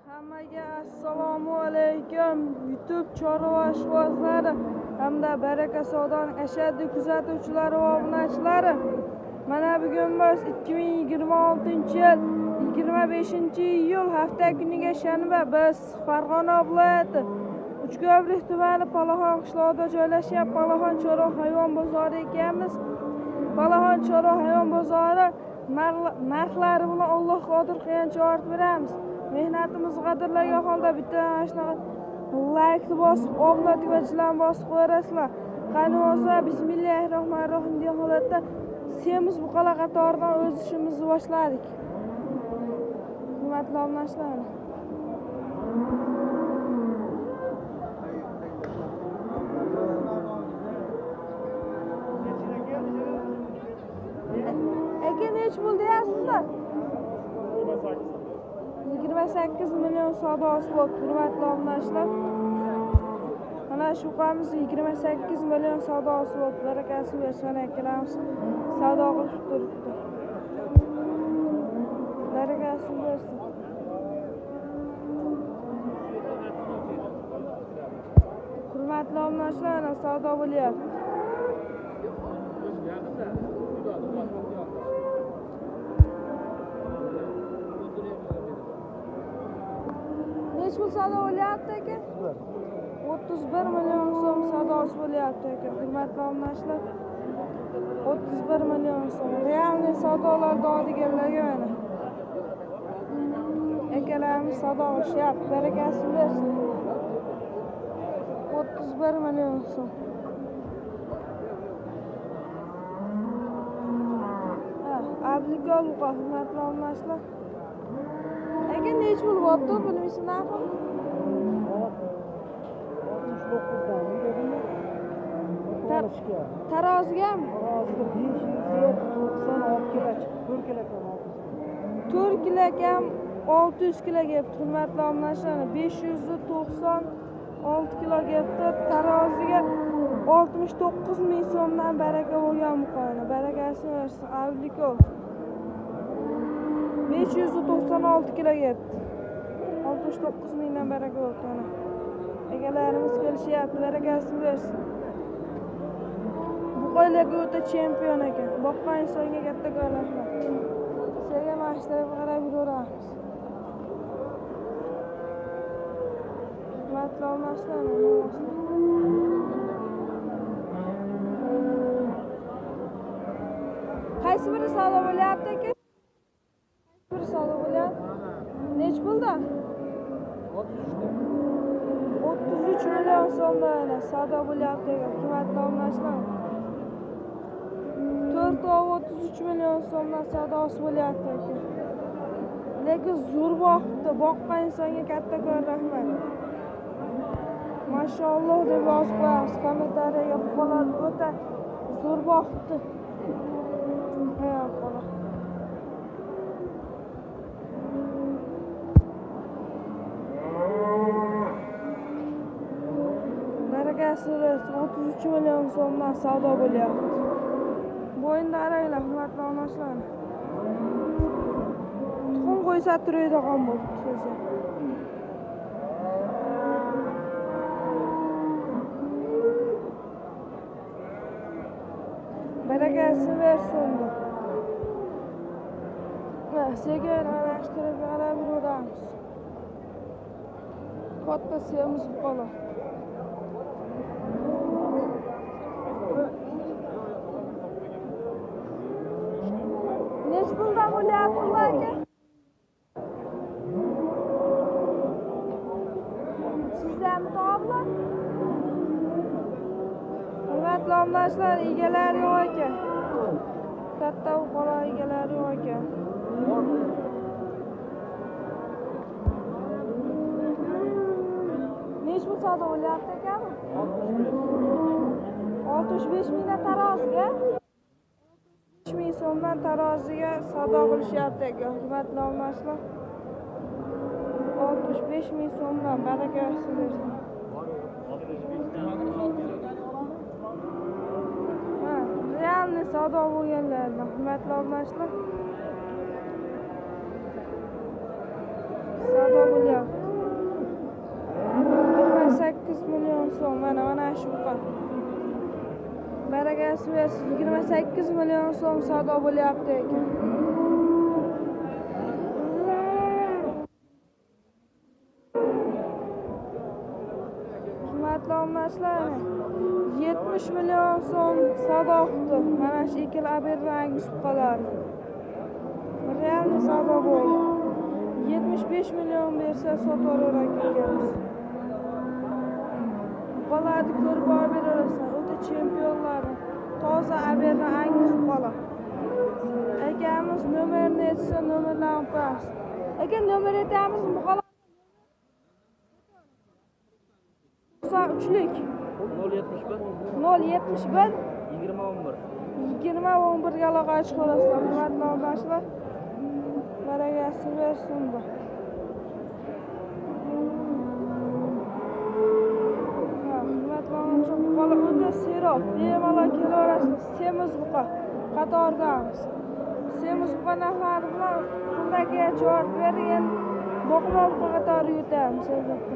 Hammaga assalomu alaykum. YouTube chorva ishqibozlari hamda Baraka savdoning ashaddiy kuzatuvchilari va obunachilari. Mana bugun biz 2026-yil 25-iyul hafta kuniga shanba biz Farg'ona viloyati Uchko'prik tumani Palaxon qishlog'ida joylashgan Palaxon chorva hayvon bozori ekanmiz. Palaxon chorva hayvon bozori narxlari bilan Alloh qodir qilgancha ortib beramiz. Mehnatimizni qadrlagan holda bitta mana shunaqa like bosib, obuna tugmachilarni bosib qo'yasizlar. Qani bo'lsa bismillahirrohmanirrohim degan holatda semiz buqalar qatoridan o'z ishimizni boshladik. Hurmatli obunachilar, aka nech pul deyapsizlar? 28 million savdosi bo'ldi, hurmatli obunachilar. Mana shu qamiz 28 million savdosi bo'ldi. Barakasi bersin akalarimiz. Savdo qilib turibdi. Barakasi bersin. Hurmatli obunachilar, savdo bo'lyapti. Nech pul savdo bo'lyapti aka? 31 million so'm savdosi bo'lyapti aka. Hurmatli obunachilar, 31 million so'm. Realniy savdolarda olganlarga mana. Akalarimiz savdo qilishyapti. Barakasi bersin. 31 million so'm. Ablikol uqa, hurmatli obunachilar. Aka nech pul bo'pti? Bilmaysiz narxi? 69 tarozigami? Taroziga 596 kg chiqdi. 4 kg ham 600 kg kelibdi. Hurmatli obunachilar, 596 kg kelibdi. Taroziga 69 ming so'mdan baraka bo'lgan muqoni. Barakasi bersin. Ablikol 596 kg kelibdi. 69 mingdan baraka bo'ldi mana. Egalarimiz kelishyapti, barakasi bersin. Bu qo'ylarga o'ta chempion ekan. Boqqan insonga katta rahmat. Sizga mashtarga qarab yuraveramiz. Hurmatli obunachilar, qaysi biri savdo bo'lyapti aka? Qaysi biri savdo bo'lyapti? Nech pulda? 33 million so'mdan savdo bo'lyapti aka. Hurmatli obunachilar, 433 million so'mdan savdosi bo'lyapti aka. Lekin zo'r boqibdi. Boqqan insonga katta rahmat. Mashalloh deb yozib qo'yamiz kommentariyaga. Buqalar o'ta zo'r boqibdi. Barakasi bersin. 33 million so'mdan savdo bo'lyapti. Bo'yinda qaranglar, hurmatli obunachilar. Tuxum qo'ysa turadigan bo'ldi o'zi. Barakasi bersin. Sekin aralashtirib qarab yuramiz. Katta semiz buqalar. Nech puldan bo'lyapti ularga? Sizlarmi toplar? Hurmatli obunachilar, egalari yo'q ekan. Katta buqalar egalari yo'q ekan. Nech pul savdo bo'lyapti ekan? 65 mingdan taroziga? 5 ming so'mdan taroziga savdo qilishyapti aka. Hurmatli obunachilar, 65 ming so'mdan barakasi bersin. Realniy savdo bo'lganlardan hurmatli obunachilar. Savdo bo'lyapti. Barakasi versin. 28 milyon so'm savdo bo'lyapti ekan. Hurmatli obunachilar, 70 milyon so'm savdo qildi. Mana shu ikkala aberrangi shubqalar. Realni savdo bo'ldi. 75 milyon bersa sotaverar ekanmiz. Bolani ko'rib beraversan, o'ta chempionlar. Toza aberrangi shubqalar. Akamiz nomerini aytsa, nomerlarni qo'yamiz. Aka nomer aytamiz, muxolif 93lik 071 2011 ga aloqa chiqarasizlar. Hurmatli obunachilar, barakasi bersin. Bola o'ta serob, bemalol kelaverasiz. Semiz buqa qatoridamiz. Semiz buqa narxlari bilan bundaga javob bergan boqma buqa qatori yutamiz albatta.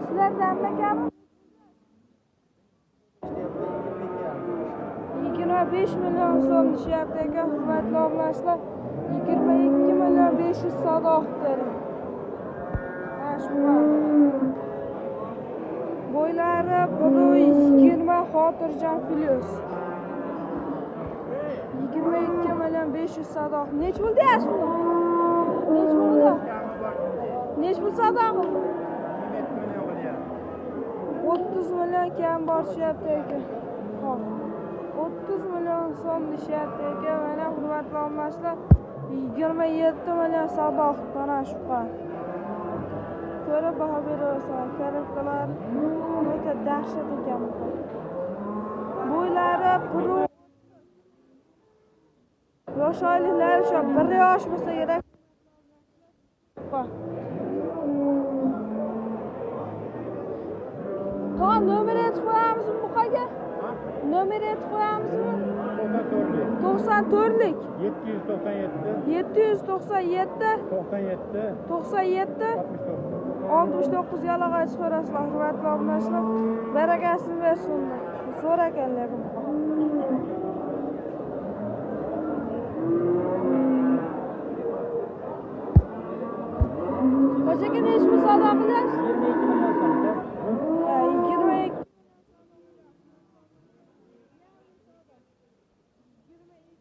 Sizlardan akam 25 milyon so'm deyapti ekan. Hurmatli obunachilar, 22 milyon 500 savdo qildi. Bo'ylari 120 xotirjam plus. 22 milyon 500 savdo. Nech pul deyapsiz? Nech pul? Nech pul savdo qildi? 30 milyon kam borishyapti ekan. Xo'p. 30 milyon so'm deyapti ekan. Mana hurmatli obunachilar, 27 milyon savdo qildi mana shu qan. Ko'rib baho beraversan, karakterlar o'ta dahshat ekan. Bo'ylari yosh oyliklar shu 1 yosh bo'lsa kerak. To'g'ri, nomer aytib qo'yamizmi buqaga? Nomer aytib qo'yamizmi? 94lik 797 69 ga aloqa chiqarasizlar. Hurmatli obunachilar, barakasini bersin. Zo'r ekanlar bu. Qo'shaka nech pul savdo qilyapsiz?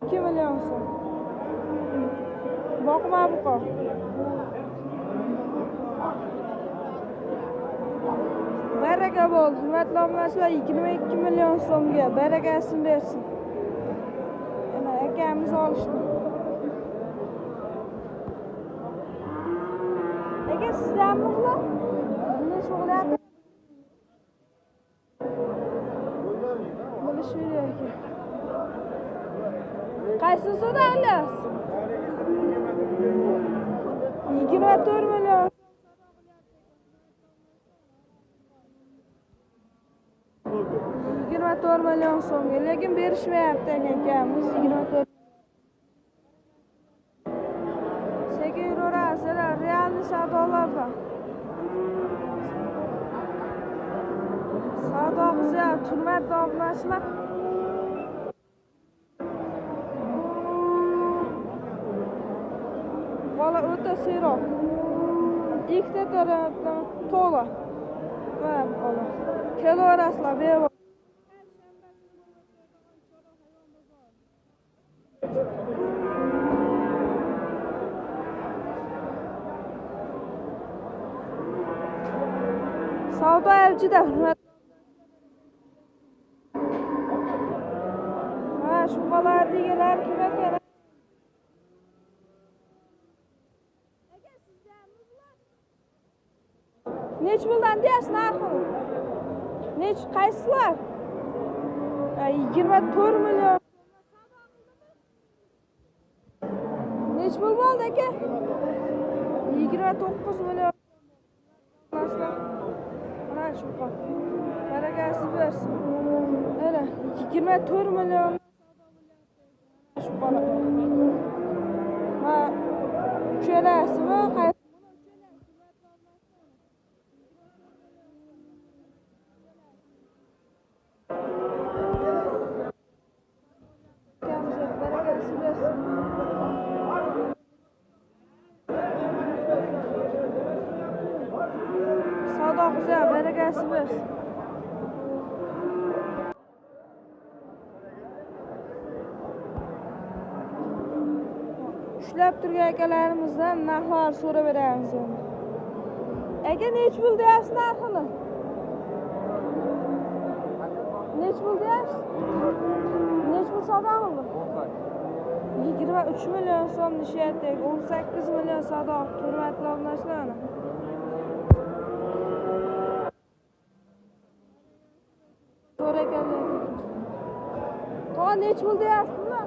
22 milyon so'm. Boqma buqa. Baraka bo'ldi. Hurmatli obunachilar, 22 milyon so'mga barakasini bersin. Mana akamiz olishdi. Aka sizlarmi bular? Nima shug'ullayapti? Bo'lish kerak. Qaysi suvda olyapsiz? 24 milyon. 24 milyon so'mga, lekin berishmayapti akamiz 24. Sekin yuraverasizlar, realni savdolarda. Savdo qilyapti, hurmatli obunachilar. Bola o'ta serob. Ikkita tarafdan to'la. Mana bola. Kelaverasizlar bevo. Savdo avjida. Mana shu bolalar deganlar kim ekan? Nech puldan deyapsiz narxini? Nech qaysilar? 24 milyon. Nech pul bo'ldi aka? 29 milyon. Mana shu qon. Barakasi bersin. Mana 24 milyon savdo bo'lyapti. Shu bola. 9'a berekesi versin. Ushlab turgan akalarimizdan narxlar so'rab beramiz endi. Aka nech pul deyapsiz narxini? Nech pul deyapsiz? Nech pul savdo qildi? 23 million so'm nishyapti. 18 million savdo. Hurmatli obunachilar. So'raganlar. To'g'ri nech pul deyapsizmi?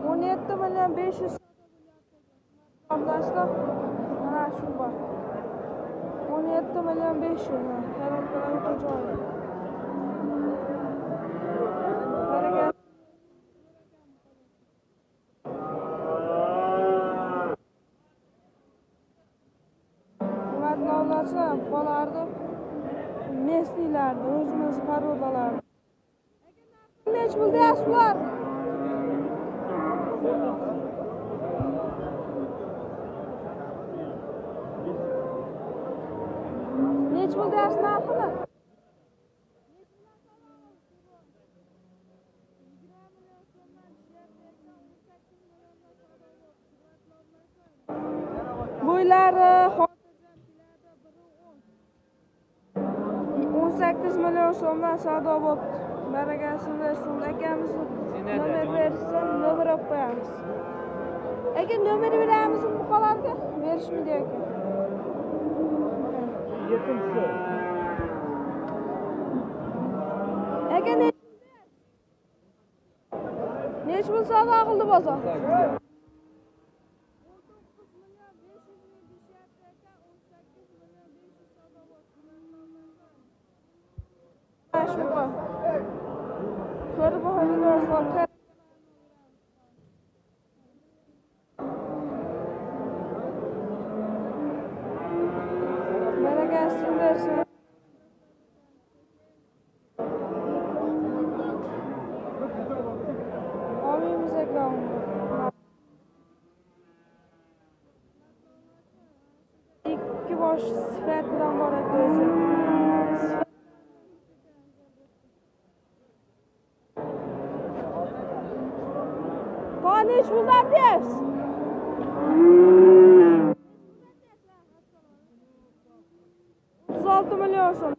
17 million 500 obunachilar. Mana shu bor. 17 million 500. Karam joyi. Obunachilar bolardi. Meslilarni o'zimiz parodalarni. Nech pul deyapsizlar? Nech pul deyapsiz narxini? Bo'ylari 18 million so'mdan savdo bo'libdi. Barakasini bersin. Akamizni nomer bersin, nomer olib qo'yamiz. Aka nomer beramizmi buqalarga? Berishmidi aka. 7-chi. Aka nech pul savdo qildi bozor? 18 million 500 savdo bo'ldi. Ko'rib qo'yinglar. Barakasini bersin. Olmaymiz aka. Ikki bosh sifat bilan bor aka o'zi. Nech puldan deyapsiz? 36 million so'm.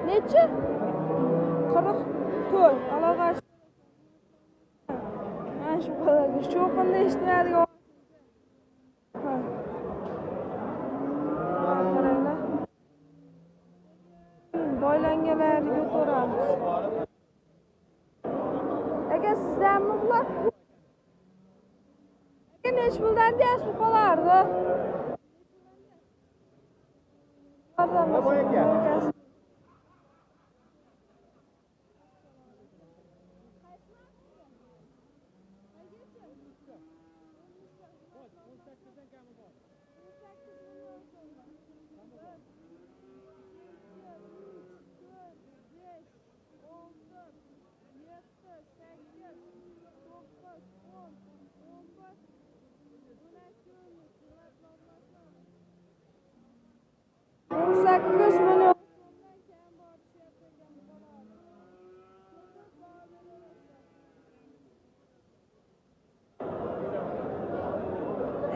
Nechi? 44. Aloqasi. Mana shu qadarga. Cho'qinda eshitmaydigan. Qaranglar. Boylanganlarga o'tiramiz. Aka sizlarmi bular? Aka nech puldan deyapsiz bu qolardi? Aka. Sakkiz million.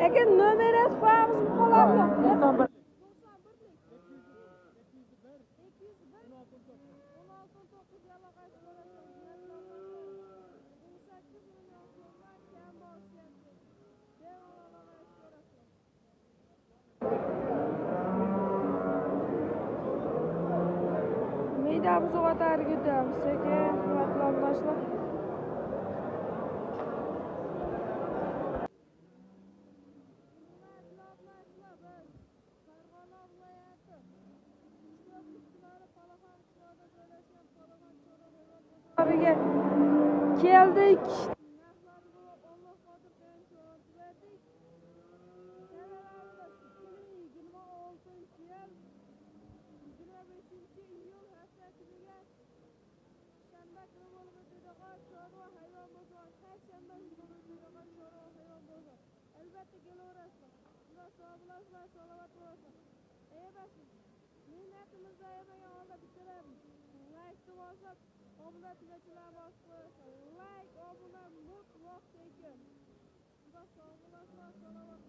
Aka nomer qo'yamiz bu qolarni. 91. 16-9 aloqasi bo'ladi. 18 million so'mdan kam bor. biz o'tar gidiyoruz. Sekin vatandaşlar. Abiga keldik. Elbette kelaverasizlar. Xudo sog' bo'lasizlar, salomat bo'lasizlar. Ayabasiz. Minnatimizda ayamagan holda bitiramiz. Like bosib, obuna tugachilar bosib qo'yasizlar. Like, obuna mutlaq tekin. Xudo sog' bo'lasizlar, salomat